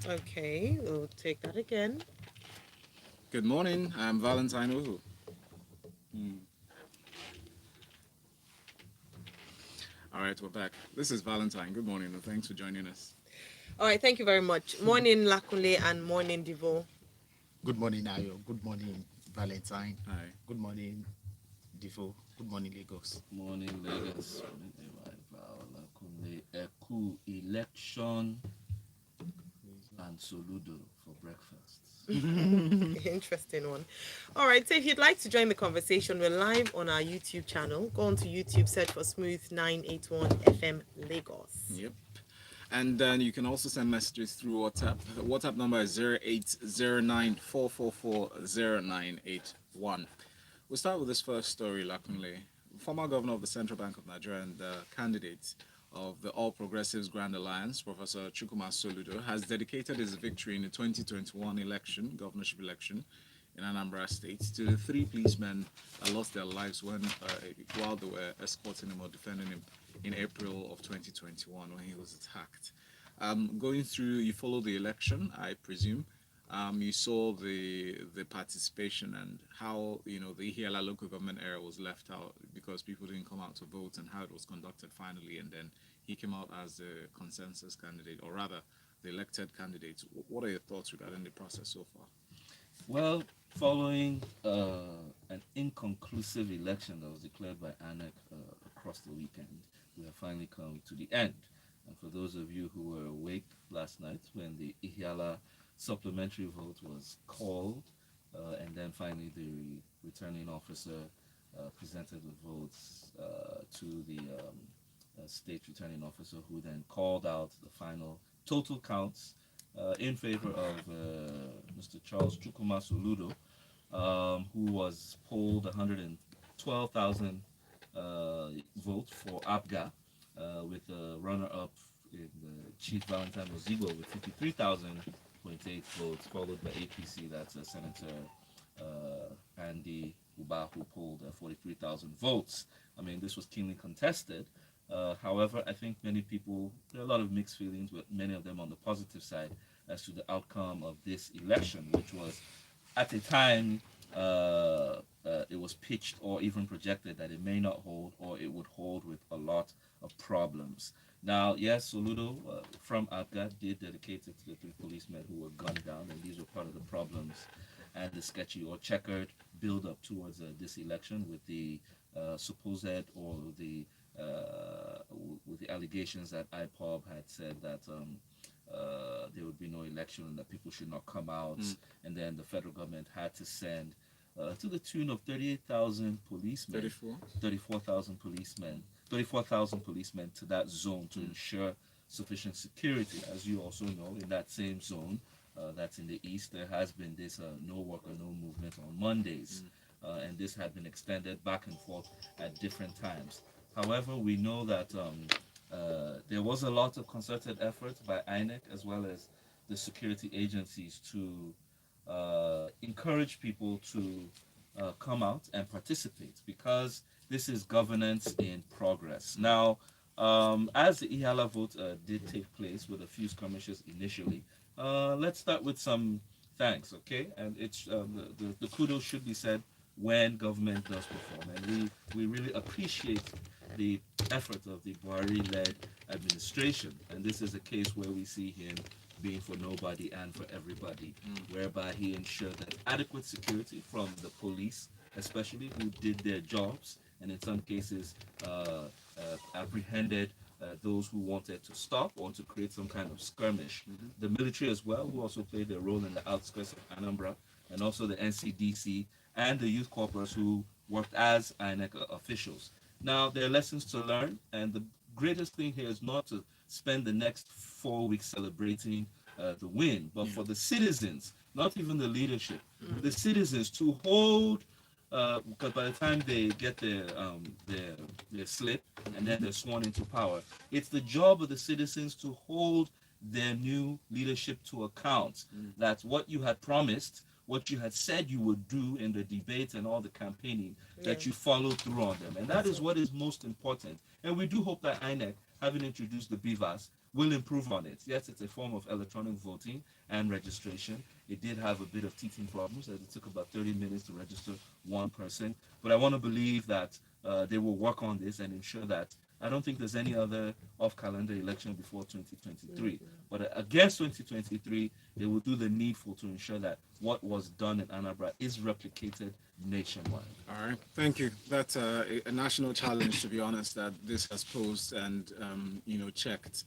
Okay, we'll take that again. Good morning. I'm Valentine Uhu. Mm. All right, we're back. This is Valentine. Good morning, and thanks for joining us. All right, thank you very much. Morning, Lakunle, and morning, Devoe. Good morning, Ayo. Good morning, Valentine. Hi. Good morning, Devoe. Good morning, Lagos. Morning, Lagos. Eku election and Soludo for breakfast. Interesting one. All right, so if you'd like to join the conversation, we're live on our YouTube channel. Go on to YouTube, search for Smooth 981 FM Lagos. Yep. And then you can also send messages through WhatsApp. The WhatsApp number is 0809444091. We'll start with this first story, Lakunle. Former governor of the Central Bank of Nigeria and candidate of the All Progressives Grand Alliance, Professor Chukwuma Soludo, has dedicated his victory in the 2021 election, governorship election, in Anambra State to the three policemen that lost their lives while they were escorting him or defending him in April of 2021 when he was attacked. Going through, you followed the election, I presume. You saw the participation and how the Ihiala local government area was left out because people didn't come out to vote, and how it was conducted finally, and then he came out as the consensus candidate, or rather the elected candidate. What are your thoughts regarding the process so far? Well, following an inconclusive election that was declared by INEC across the weekend, we have finally come to the end. And for those of you who were awake last night when the Ihiala supplementary vote was called, and then finally the returning officer presented the votes to the state returning officer, who then called out the final total counts in favor of Mr. Charles Chukwuma Soludo, who was polled 112,000 votes for APGA, with a runner-up in Chief Valentine Ozigbo with 53,000.8 votes, followed by APC, that's Senator Andy Uba, who polled 43,000 votes. I mean, this was keenly contested. However, I think many people, there are a lot of mixed feelings, with many of them on the positive side as to the outcome of this election, which was at the time it was pitched or even projected that it may not hold, or it would hold with a lot of problems. Now, yes, Soludo from APGA did dedicate it to the three policemen who were gunned down, and these were part of the problems and the sketchy or checkered build up towards this election, with the supposed, or the with the allegations that IPOB had said that there would be no election and that people should not come out, and then the federal government had to send to the tune of 38,000 policemen, 34,000 policemen, 34,000 policemen to that zone to ensure sufficient security. As you also know, in that same zone, that's in the east, there has been this no work or no movement on Mondays, and this had been extended back and forth at different times. However, we know that there was a lot of concerted efforts by INEC as well as the security agencies to encourage people to come out and participate, because this is governance in progress. Now, as the Ihala vote did take place with a few skirmishes initially, let's start with some thanks, okay? And it's the kudos should be said when government does perform, and we really appreciate the effort of the Buhari-led administration, and this is a case where we see him being for nobody and for everybody, whereby he ensured that adequate security from the police, especially, who did their jobs, and in some cases apprehended those who wanted to stop or to create some kind of skirmish. The military as well, who also played a role in the outskirts of Anambra, and also the NCDC and the youth corporals who worked as INEC officials. Now, there are lessons to learn, and the greatest thing here is not to spend the next 4 weeks celebrating the win, but for the citizens, not even the leadership, the citizens to hold, because by the time they get their slip and then they're sworn into power, it's the job of the citizens to hold their new leadership to account. That what you had promised, what you had said you would do in the debates and all the campaigning, that you follow through on them. And that is what is most important. And we do hope that INEC, having introduced the BVAS, will improve on it. Yes, it's a form of electronic voting and registration. It did have a bit of teething problems, as it took about 30 minutes to register one person. But I want to believe that they will work on this and ensure that I don't think there's any other off-calendar election before 2023. But against 2023, they will do the needful to ensure that what was done in Anambra is replicated nationwide. All right, thank you. That's a national challenge, to be honest, that this has posed and checked.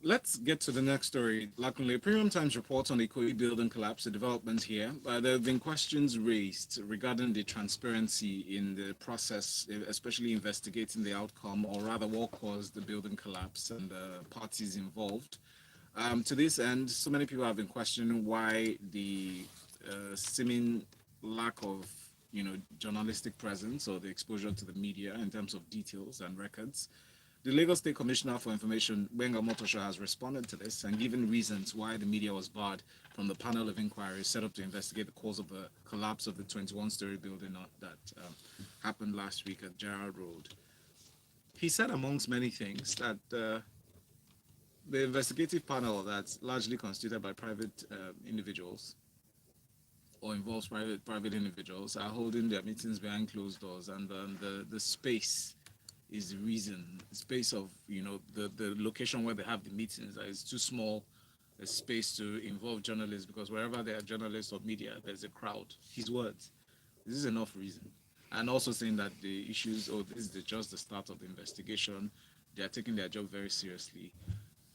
Let's get to the next story. Luckily, Premium Times reports on the Ikoyi building collapse, the development here. There have been questions raised regarding the transparency in the process, especially investigating the outcome, or rather what caused the building collapse and the parties involved. To this end, so many people have been questioning why the seeming lack of journalistic presence or the exposure to the media in terms of details and records. The Lagos State Commissioner for Information, Gbenga Motosho, has responded to this and given reasons why the media was barred from the panel of inquiry set up to investigate the cause of the collapse of the 21-story building that happened last week at Gerrard Road. He said, amongst many things, that the investigative panel that's largely constituted by private individuals or involves private individuals are holding their meetings behind closed doors, and the space is the reason. The space of the location where they have the meetings is too small a space to involve journalists, because wherever there are journalists or media, there's a crowd. His words. This is enough reason. And also saying that the issues, this is just the start of the investigation. They are taking their job very seriously.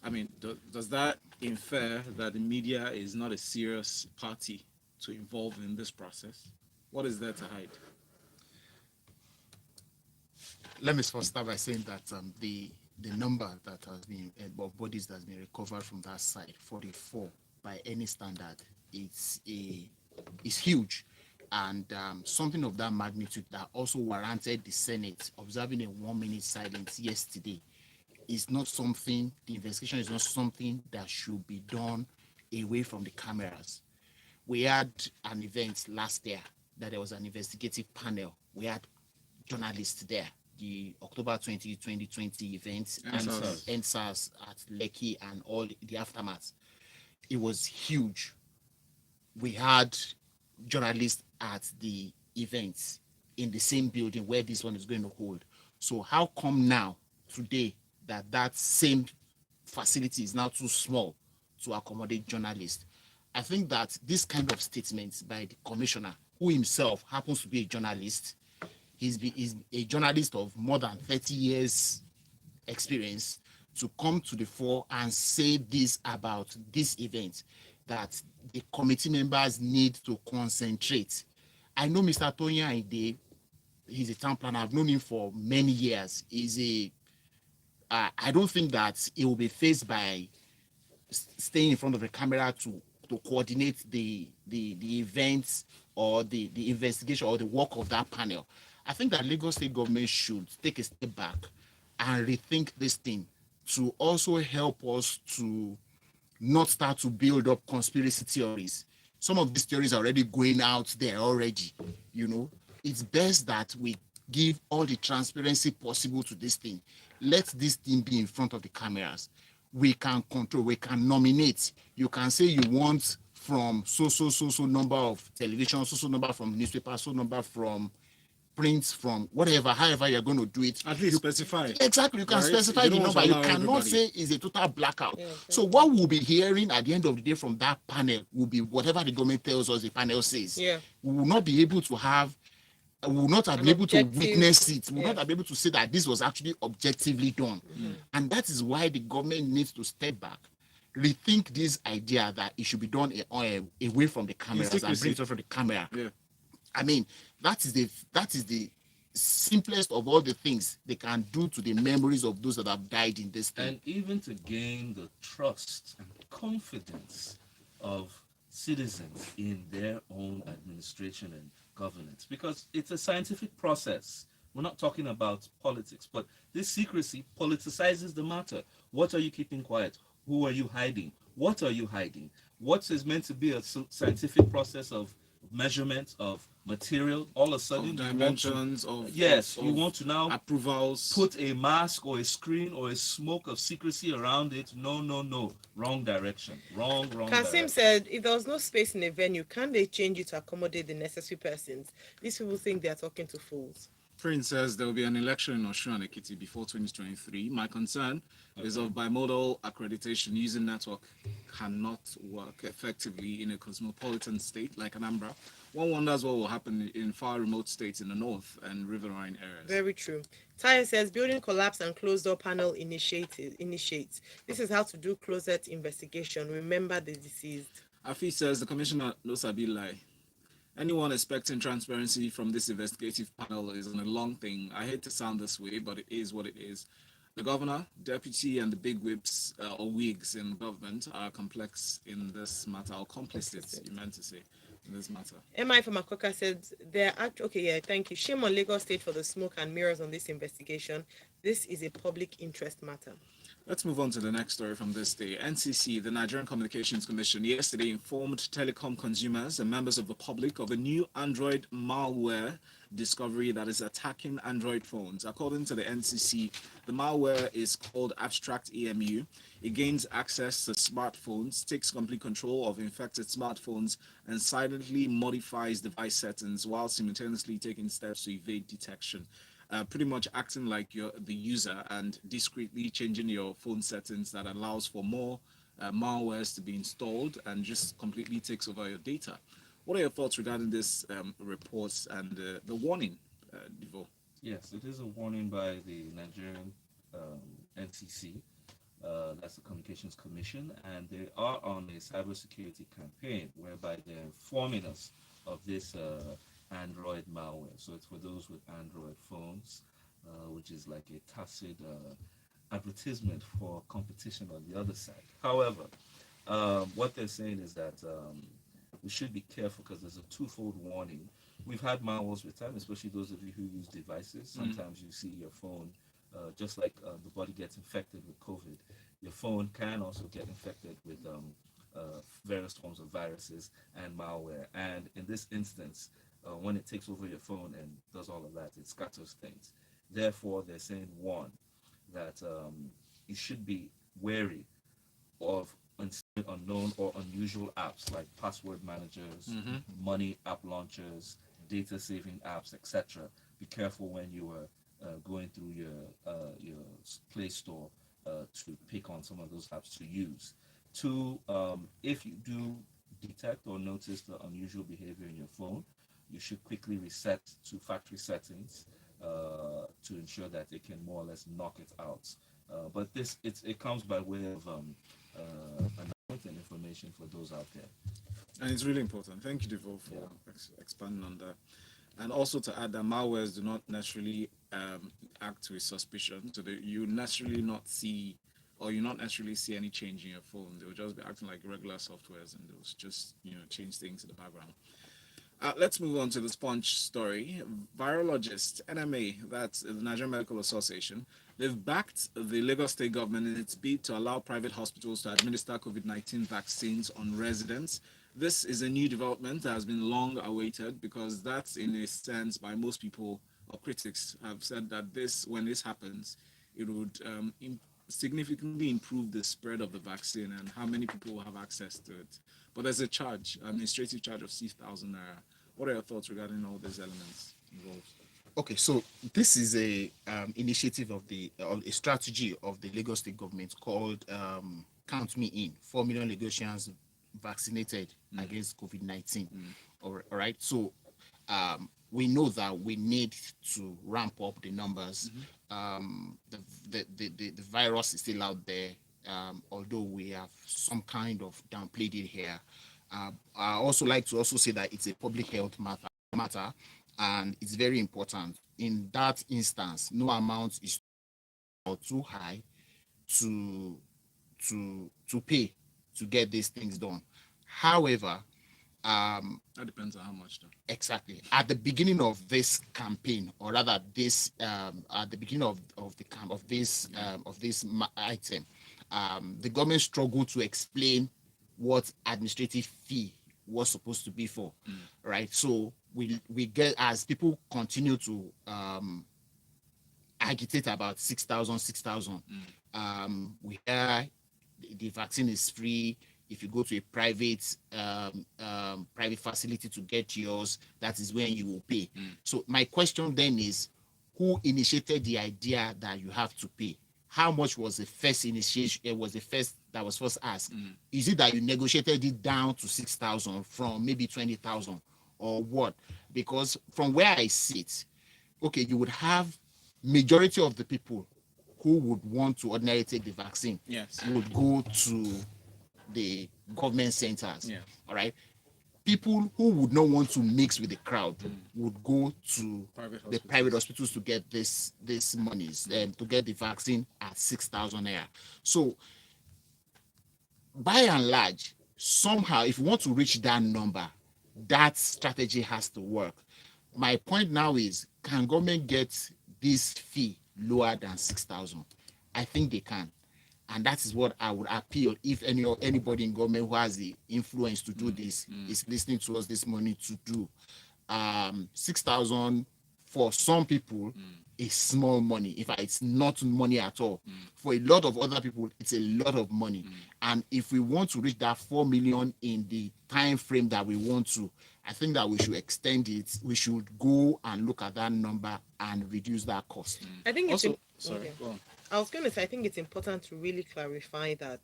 I mean, does that infer that the media is not a serious party to involve in this process? What is there to hide? Let me first start by saying that the number that has been of bodies that has been recovered from that site, 44 by any standard, is huge, and something of that magnitude that also warranted the Senate observing a 1-minute silence yesterday is not something. The investigation is not something that should be done away from the cameras. We had an event last year that there was an investigative panel. We had journalists there. The October 20, 2020 event, NSAS at Lekki and all the aftermath. It was huge. We had journalists at the events in the same building where this one is going to hold. So how come now, today, that same facility is now too small to accommodate journalists? I think that this kind of statements by the commissioner, who himself happens to be a journalist, he's a journalist of more than 30 years experience, to come to the fore and say this about this event, that the committee members need to concentrate. I know Mr. Tonya Ide, he's a town planner. I've known him for many years. I don't think that he will be faced by staying in front of the camera to coordinate the events or the investigation or the work of that panel. I think that Lagos State government should take a step back and rethink this thing to also help us to not start to build up conspiracy theories. Some of these theories are already going out there already. It's best that we give all the transparency possible to this thing. Let this thing be in front of the cameras. We can control, we can nominate. You can say you want from so number of television, so number from newspaper, so number from prints, from whatever, however you're going to do it. At least specify. Exactly, you can specify the number. You cannot say it's a total blackout. Yeah, so what we'll be hearing at the end of the day from that panel will be whatever the government tells us the panel says. Yeah. We will not be able to have, we will not have been able to witness it. We will not have been able to say that this was actually objectively done. Mm-hmm. And that is why the government needs to step back, rethink this idea that it should be done away from the cameras and bring it from the camera. Yeah. I mean, that is the simplest of all the things they can do to the memories of those that have died in this thing. And even to gain the trust and confidence of citizens in their own administration and governance, because it's a scientific process. We're not talking about politics, but this secrecy politicizes the matter. What are you keeping quiet? Who are you hiding? What are you hiding? What is meant to be a scientific process of measurement of material, all of a sudden Of you want to, dimensions, of yes, you of want to now approvals. put a mask or a screen or a smoke of secrecy around it. No, no, no. Wrong direction. Wrong Kasim direction. said, if there was no space in a venue, can they change it to accommodate the necessary persons? These people think they are talking to fools. Prince says there will be an election in Osun and Ekiti before 2023. My concern is of bimodal accreditation using network cannot work effectively in a cosmopolitan state like Anambra. One wonders what will happen in far remote states in the north and riverine areas. Very true. Taya says, building collapse and closed door panel initiates. This is how to do closet investigation. Remember the deceased. Afi says the commissioner knows Sabi lie. Anyone expecting transparency from this investigative panel is on a long thing. I hate to sound this way, but it is what it is. The governor, deputy, and the big whips or wigs in government are complex in this matter, or complicit, you meant to say, in this matter. MI from Makoka said, they're okay, yeah, thank you. Shame on Lagos State for the smoke and mirrors on this investigation. This is a public interest matter. Let's move on to the next story from this day. NCC, the Nigerian Communications Commission, yesterday informed telecom consumers and members of the public of a new Android malware discovery that is attacking Android phones. According to the NCC, the malware is called Abstract EMU. It gains access to smartphones, takes complete control of infected smartphones, and silently modifies device settings while simultaneously taking steps to evade detection. Pretty much acting like you're the user and discreetly changing your phone settings that allows for more malwares to be installed and just completely takes over your data. What are your thoughts regarding this reports and the warning, Devoe? Yes, it is a warning by the Nigerian NCC, that's the Communications Commission, and they are on a cybersecurity campaign whereby they're informing us of this Android malware. So it's for those with Android phones, which is like a tacit advertisement for competition on the other side. However, what they're saying is that we should be careful because there's a twofold warning. We've had malwares with time, especially those of you who use devices. Sometimes you see your phone, just like the body gets infected with COVID, your phone can also get infected with various forms of viruses and malware. And in this instance, when it takes over your phone and does all of that, it scatters things. Therefore, they're saying, one, that you should be wary of unknown or unusual apps like password managers, money app launchers, data saving apps, etc. Be careful when you are going through your Play Store to pick on some of those apps to use. Two, if you do detect or notice the unusual behavior in your phone, you should quickly reset to factory settings to ensure that it can more or less knock it out. But it comes by way of announcement and information for those out there. And it's really important. Thank you, Devoe, for expanding on that. And also to add that malwares do not necessarily act with suspicion. So you necessarily not see, or you not necessarily see any change in your phone. They will just be acting like regular softwares, and they'll just change things in the background. Let's move on to the Sponge story. Virologist NMA, that's the Nigerian Medical Association, they've backed the Lagos State government in its bid to allow private hospitals to administer COVID-19 vaccines on residents. This is a new development that has been long awaited because that's, in a sense, by most people or critics have said that when this happens, it would significantly improve the spread of the vaccine and how many people will have access to it. But there's a charge, administrative charge of 6,000 naira. What are your thoughts regarding all these elements involved? Okay, so this is a initiative of a strategy of the Lagos State government called Count Me In. 4 million Lagosians vaccinated against COVID-19. All right, so we know that we need to ramp up the numbers. The virus is still out there, although we have some kind of downplayed it here. I also like to also say that it's a public health matter, and it's very important. In that instance, no amount is too high to pay to get these things done. However, that depends on how much, though. Exactly. At the beginning of this campaign, or rather, this at the beginning of this item, the government struggled to explain what administrative fee was supposed to be for, right? So we get, as people continue to agitate about 6,000, 6,000. We hear the vaccine is free. If you go to a private facility to get yours, that is when you will pay. So my question then is, who initiated the idea that you have to pay? How much was the first initiation? It was the first that was first asked. Is it that you negotiated it down to 6,000 from maybe 20,000, or what? Because from where I sit, okay, you would have majority of the people who would want to ordinarily take the vaccine, Yes. would go to the government centers. Yeah. All right. People who would not want to mix with the crowd would go to the private hospitals to get this monies and to get the vaccine at 6,000 naira. So by and large, somehow, if you want to reach that number, that strategy has to work. My point now is, can government get this fee lower than 6,000? I think they can. And that is what I would appeal, if anybody in government who has the influence to do this is listening to us this morning, to do. 6,000 for some people is small money. In fact, it's not money at all. For a lot of other people, it's a lot of money. And if we want to reach that 4 million in the time frame that we want to, I think that we should extend it. We should go and look at that number and reduce that cost. I think it's Also, sorry, go on. I was going to say, I think it's important to really clarify that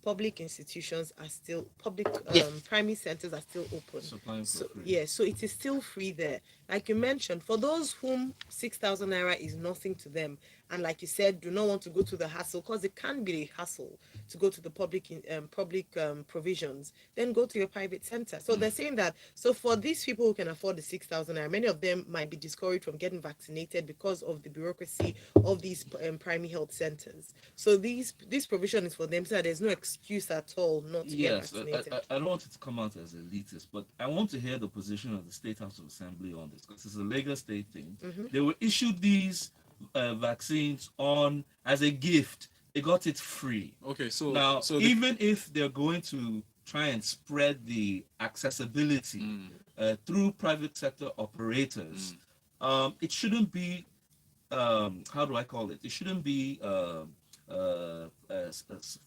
public institutions are still primary centers are still open. Supplying for So free. yeah, so it is still free there. Like you mentioned, for those whom 6,000 naira is nothing to them, and like you said, do not want to go to the hassle, because it can be a hassle to go to the public provisions, then go to your private center. So they're saying that, so for these people who can afford the 6,000 naira, many of them might be discouraged from getting vaccinated because of the bureaucracy of these primary health centers. So this provision is for them, so that there's no excuse at all not to get Yes, vaccinated. I don't want it to come out as elitist, but I want to hear the position of the State House of Assembly on this, because it's a Lagos State thing. They were issued these vaccines on as a gift. They got it free. Okay, so Now, so even if they're going to try and spread the accessibility through private sector operators, it shouldn't be, how do I call it? It shouldn't be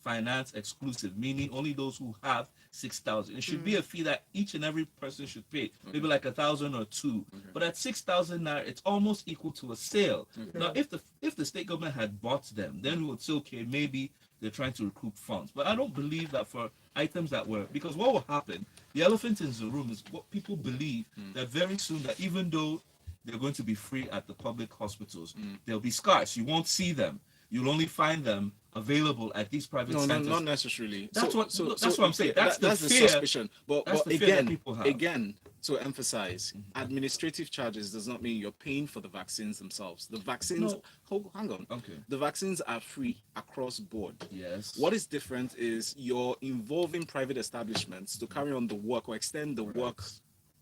finance exclusive, meaning only those who have 6,000. It should be a fee that each and every person should pay, maybe like 1,000 or 2. But at 6,000 naira, it's almost equal to a sale. Now, if the state government had bought them, then we would say, okay, maybe they're trying to recoup funds. But I don't believe that for items that were, because what will happen, the elephant in the room is what people believe, that very soon, that even though they're going to be free at the public hospitals, they'll be scarce. You won't see them. You'll only find them available at these private centers. not necessarily. That's what I'm saying. That's the fear. Suspicion. But That's the fear that people have. Again, to emphasize, administrative charges does not mean you're paying for the vaccines themselves. The vaccines, hang on. Okay. The vaccines are free across board. Yes. What is different is you're involving private establishments to carry on the work or extend the work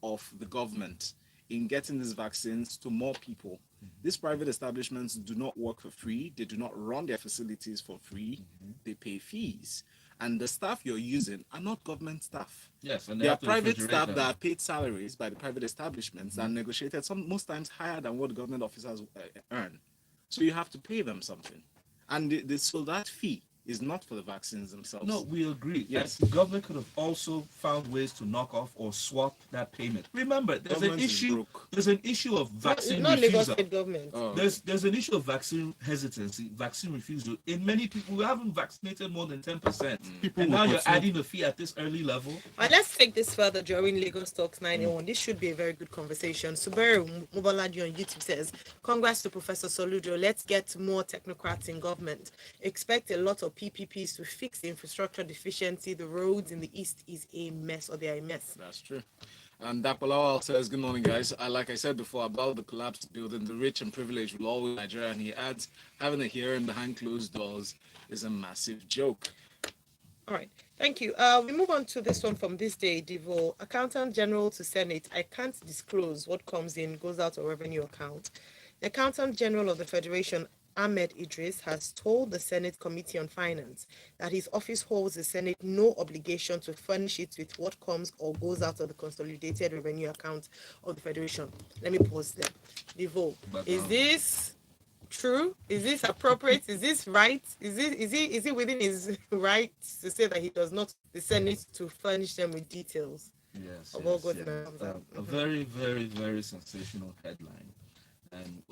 of the government in getting these vaccines to more people. These private establishments do not work for free. They do not run their facilities for free. They pay fees. And the staff you're using are not government staff. Yes, and They are have to private refrigerate staff them. that are paid salaries by the private establishments and negotiated most times higher than what government officers earn. So you have to pay them something. And so that fee is not for the vaccines themselves. No, we agree. Yes. And the government could have also found ways to knock off or swap that payment. Remember, there's Government an is issue. broke. There's an issue of vaccine Not Lagos refusal. State government. Oh. There's an issue of vaccine hesitancy, vaccine refusal. In many people, we haven't vaccinated more than 10%. People And will now you're continue- adding a fee at this early level. Let's take this further during Lagos Talks 901. This should be a very good conversation. Subaru Mubaladi on YouTube says, congrats to Professor Soludo. Let's get more technocrats in government. Expect a lot of PPPs to fix the infrastructure deficiency. The roads in the east is a mess, or they are a mess. That's true. And Dapolawal says, good morning, guys. Like I said before about the collapsed building, the rich and privileged will always Nigeria. And he adds, having a hearing behind closed doors is a massive joke. All right. Thank you. We move on to this one from this day, Devoe. Accountant General to Senate. I can't disclose what comes in, goes out of revenue account. The Accountant General of the Federation Ahmed Idris has told the Senate Committee on Finance that his office holds the Senate no obligation to furnish it with what comes or goes out of the consolidated revenue account of the Federation. Let me pause there. Devoe, But is this true? Is this appropriate? Is this right? Is it within his rights to say that he does not the Senate to furnish them with details yes, of what yes, goes yes. in and comes out? A very, very, very sensational headline. And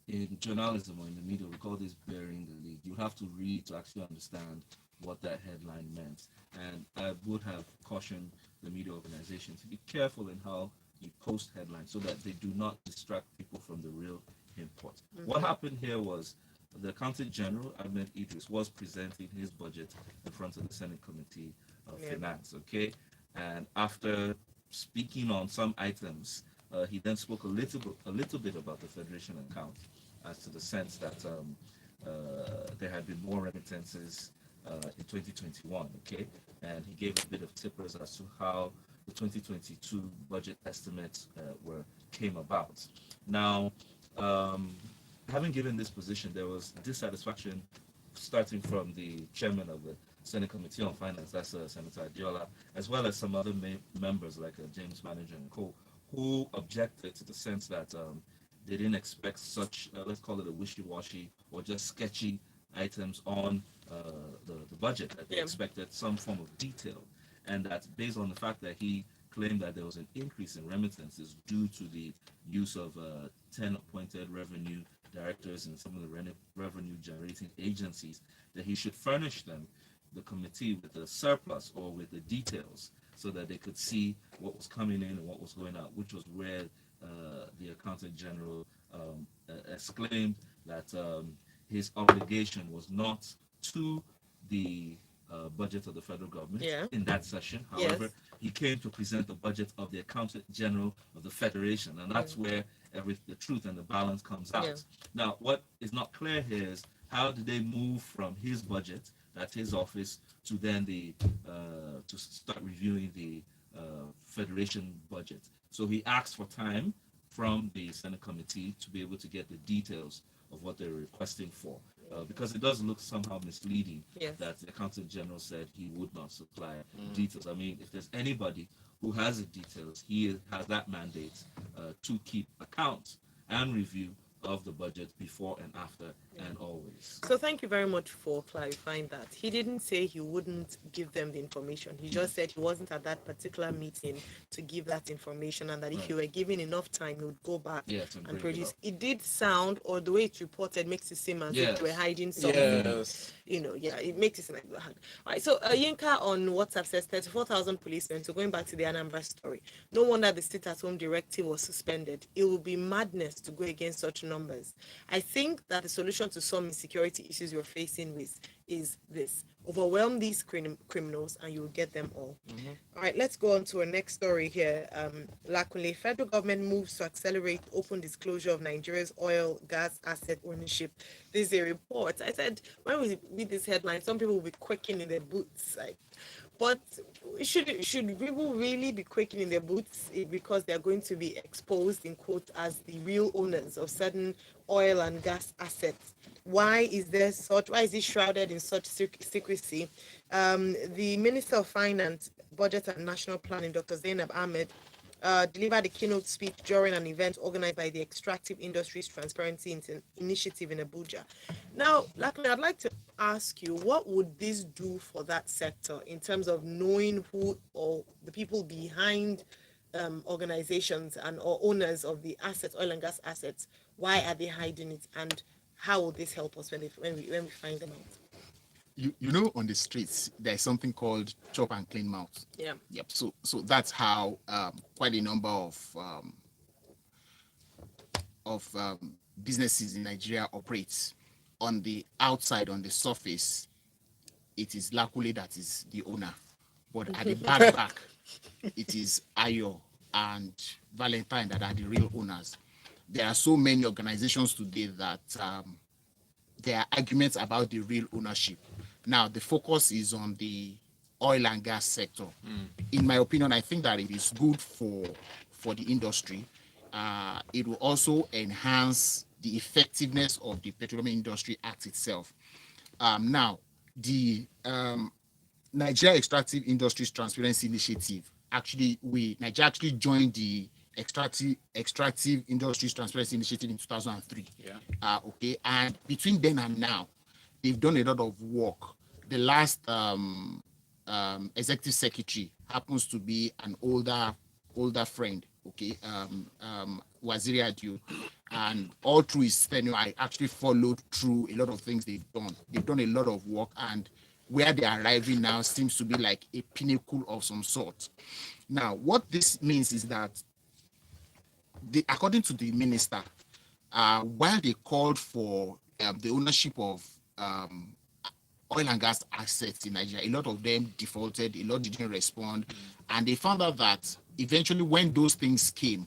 in journalism or in the media, we call this burying the lead. You have to read to actually understand what that headline meant. And I would have cautioned the media organization to be careful in how you post headlines so that they do not distract people from the real import. What happened here was the Accountant General, Ahmed Idris, was presenting his budget in front of the Senate Committee of Yeah. Finance, okay? And after speaking on some items, he then spoke a little bit about the Federation account as to the sense that there had been more remittances in 2021, okay? And he gave a bit of tippers as to how the 2022 budget estimates came about. Now, having given this position, there was dissatisfaction starting from the chairman of the Senate Committee on Finance, that's Senator Adiola, as well as some other members like James Manager and co, who objected to the sense that they didn't expect such, let's call it a wishy-washy or just sketchy items on the budget, that they Yeah. expected some form of detail. And that based on the fact that he claimed that there was an increase in remittances due to the use of 10 appointed revenue directors and some of the revenue generating agencies, that he should furnish them, the committee, with a surplus or with the details so that they could see what was coming in and what was going out, which was where the Accountant General exclaimed that his obligation was not to the budget of the federal government Yeah. in that session. Yes. However, he came to present the budget of the Accountant General of the Federation, and that's where the truth and the balance comes out. Yeah. Now, what is not clear here is how did they move from his budget, that's his office, to then to start reviewing the Federation budget. So he asked for time from the Senate committee to be able to get the details of what they're requesting for. Because it does look somehow misleading Yes. that the Accountant General said he would not supply details. I mean, if there's anybody who has the details, he has that mandate to keep account and review of the budget before and after and always. So thank you very much for clarifying that. He didn't say he wouldn't give them the information. He just said he wasn't at that particular meeting to give that information, and that if Right. you were given enough time, he would go back Yes, and and bring it produce. up. It did sound, or the way it's reported makes it seem as if Yes. they were hiding something. Yes. You know, yeah, it makes it seem like they had. All right, so Yinka on WhatsApp says 34,000 policemen. So going back to the Anambra story, no wonder the sit-at-home directive was suspended. It will be madness to go against such numbers. I think that the solution to some insecurity issues you're facing with is this: overwhelm these criminals and you will get them all. All right, let's go on to our next story here. Olakunle, federal government moves to accelerate open disclosure of Nigeria's oil, gas, asset ownership. This is a report. I said, when we read this headline, some people will be quaking in their boots. Like, but should people really be quaking in their boots because they're going to be exposed, in quote, as the real owners of certain oil and gas assets? Why is it shrouded in such secrecy? The Minister of Finance, Budget and National Planning, Dr. Zainab Ahmed, delivered a keynote speech during an event organized by the Extractive Industries Transparency Initiative in Abuja. Now, Lakman, I'd like to ask you, what would this do for that sector in terms of knowing who or the people behind organizations and or owners of the assets, oil and gas assets? Why are they hiding it, and how will this help us when we find them out? You know, on the streets there's something called chop and clean mouth. Yeah. Yep. So that's how quite a number of businesses in Nigeria operates. On the outside, on the surface, it is Lakule that is the owner, but at the back, it is Ayo and Valentine that are the real owners. There are so many organizations today that there are arguments about the real ownership. Now, the focus is on the oil and gas sector. In my opinion, I think that it is good for the industry. It will also enhance the effectiveness of the Petroleum Industry Act itself. Now, the Nigeria Extractive Industries Transparency Initiative, Nigeria actually joined the Extractive Industries Transparency Initiative in 2003. Yeah. Okay, and between then and now, they've done a lot of work. The last executive secretary happens to be an older friend, okay, Waziri Adio, and all through his tenure, I actually followed through a lot of things they've done. They've done a lot of work, and where they are arriving now seems to be like a pinnacle of some sort. Now, what this means is that, according to the minister, while they called for the ownership of oil and gas assets in Nigeria, a lot of them defaulted, a lot didn't respond, and they found out that eventually when those things came,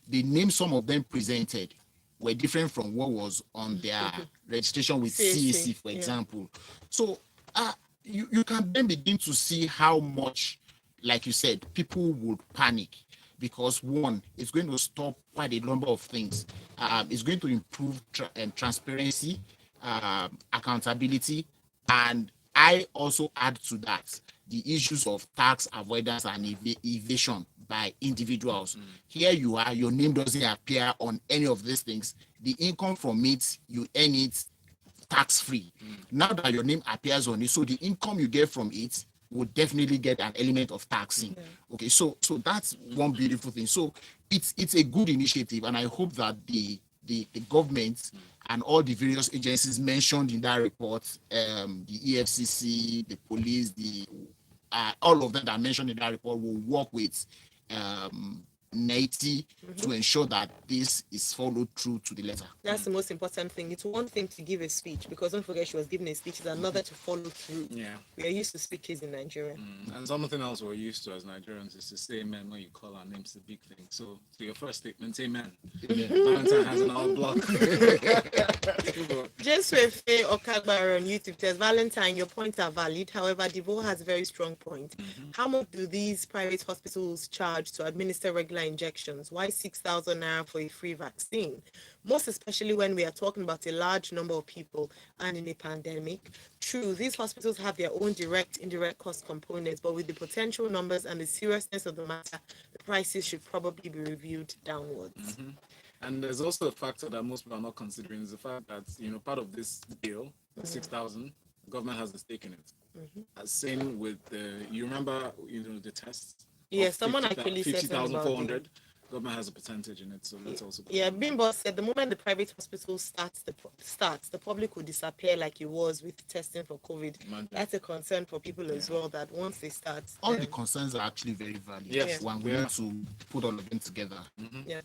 the names some of them presented were different from what was on their registration with CAC, for example. So you can then begin to see how much, like you said, people would panic, because one, it's going to stop quite a number of things. It's going to improve transparency, accountability, and I also add to that the issues of tax avoidance and evasion by individuals. Here you are, your name doesn't appear on any of these things. The income from it, you earn it tax-free. Now that your name appears on it, so the income you get from it would definitely get an element of taxing. Okay, so that's one beautiful thing. So it's a good initiative, and I hope that the government and all the various agencies mentioned in that report, the EFCC, the police, all of them that are mentioned in that report, will work with NETI to ensure that this is followed through to the letter. That's the most important thing. It's one thing to give a speech, because don't forget she was giving a speech. It's another to follow through. Yeah. We are used to speeches in Nigeria. And something else we're used to as Nigerians is to say amen when you call our names the big thing. So to your first statement, amen. Valentine has an hour block. Jesuefe Okagba on YouTube says, Valentine, your points are valid. However, Devoe has a very strong point. How much do these private hospitals charge to administer regular injections? Why 6,000 naira for a free vaccine? Most especially when we are talking about a large number of people and in a pandemic. True, these hospitals have their own direct, indirect cost components, but with the potential numbers and the seriousness of the matter, the prices should probably be reviewed downwards. And there's also a factor that most people are not considering, is the fact that, part of this deal, 6,000, the government has a stake in it. Same with you remember, the tests? Yeah, someone actually said something about 50,400. Government has a percentage in it, so let's also. Yeah, Bimbo said the moment the private hospital starts, the public will disappear like it was with testing for COVID. That's a concern for people as well, that once they start. All the concerns are actually very valid. Yes. When we need to put all of them together. Yeah.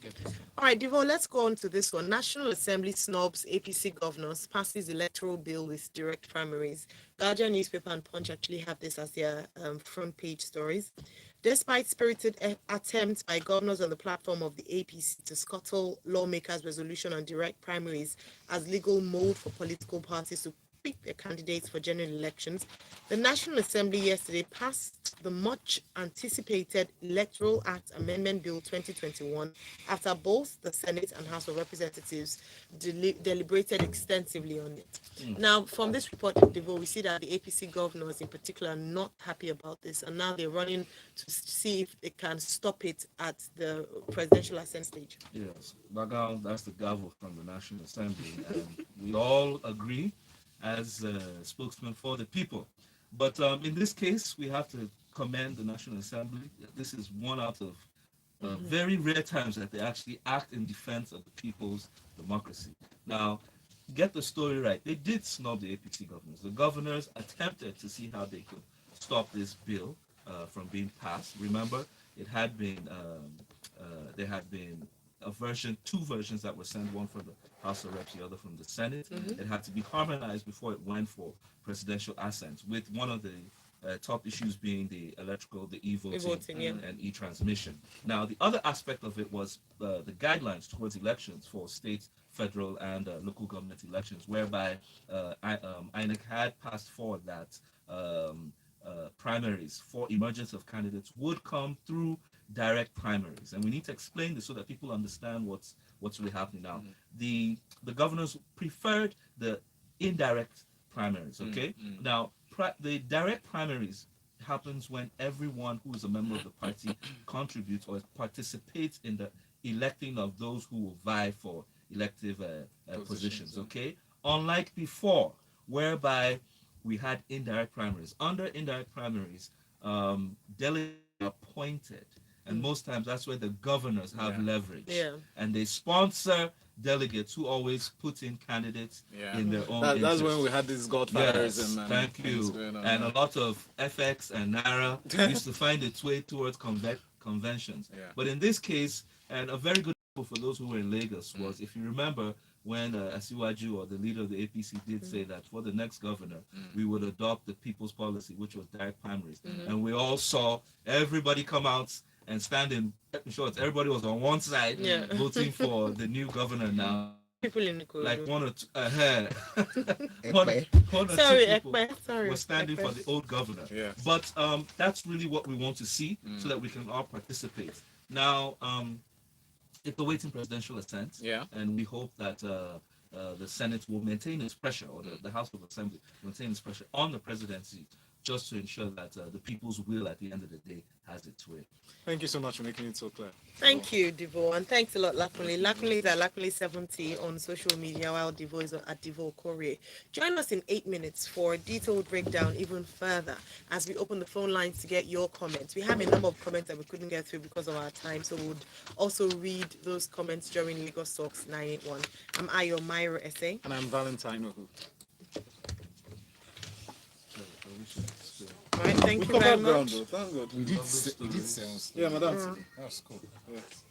All right, Devoe, let's go on to this one. National Assembly snobs APC governors passes electoral bill with direct primaries. Guardian newspaper and Punch actually have this as their front page stories. Despite spirited attempts by governors on the platform of the APC to scuttle lawmakers' resolution on direct primaries as legal mode for political parties to pick their candidates for general elections, the National Assembly yesterday passed the much anticipated Electoral Act Amendment Bill 2021 after both the Senate and House of Representatives deliberated extensively on it. Now, from this report, Devoe, we see that the APC governors in particular are not happy about this, and now they're running to see if they can stop it at the presidential assent stage. Yes, Bagal, that's the gavel from the National Assembly, and we all agree as spokesman for the people. But in this case, we have to commend the National Assembly. This is one out of very rare times that they actually act in defense of the people's democracy. Now, get the story right. They did snub the APC governors. The governors attempted to see how they could stop this bill from being passed. Remember, it had been there had been two versions that were sent, one from the House of Reps, the other from the Senate. It had to be harmonized before it went for presidential assent, with one of the top issues being the e-voting and e-transmission. Now, the other aspect of it was the guidelines towards elections for state, federal, and local government elections, whereby INEC had passed forward that primaries for emergence of candidates would come through direct primaries, and we need to explain this so that people understand what's really happening now. The governors preferred the indirect primaries. Okay, now the direct primaries happens when everyone who is a member of the party contributes or participates in the electing of those who will vie for elective positions. Okay, unlike before, whereby we had indirect primaries. Under indirect primaries, delegates are appointed, and most times that's where the governors have leverage, and they sponsor delegates who always put in candidates in their own That's interest. when we had these godfathers Yes, and thank you. And a lot of FX and Naira used to find its way towards conventions. But in this case, and a very good example for those who were in Lagos was, if you remember, when Asiwaju, or the leader of the APC, did say that for the next governor, we would adopt the people's policy, which was direct primaries. And we all saw everybody come out and stand in shorts. Everybody was on one side voting for the new governor now. People in the corridor. Like one or two, one or Sorry, two people sorry, were standing for the old governor. But that's really what we want to see, so that we can all participate. Now, it's awaiting presidential assent, and we hope that the Senate will maintain its pressure, or the House of Assembly maintain its pressure on the presidency, just to ensure that the people's will at the end of the day has its way. Thank you so much for making it so clear. Thank you, Devoe, and thanks a lot, Olakunle. Olakunle is at Olakunle70 on social media, while Devoe is at Devoe Okorie. Join us in 8 minutes for a detailed breakdown even further as we open the phone lines to get your comments. We have a number of comments that we couldn't get through because of our time, so we would also read those comments during Lagos Talks 981. I'm Ayo Mairo-Ese. And I'm Valentine. All right, thank We you very covered ground, much. though. Thank God. We did sales. Yeah, madam. That was cool. Yes.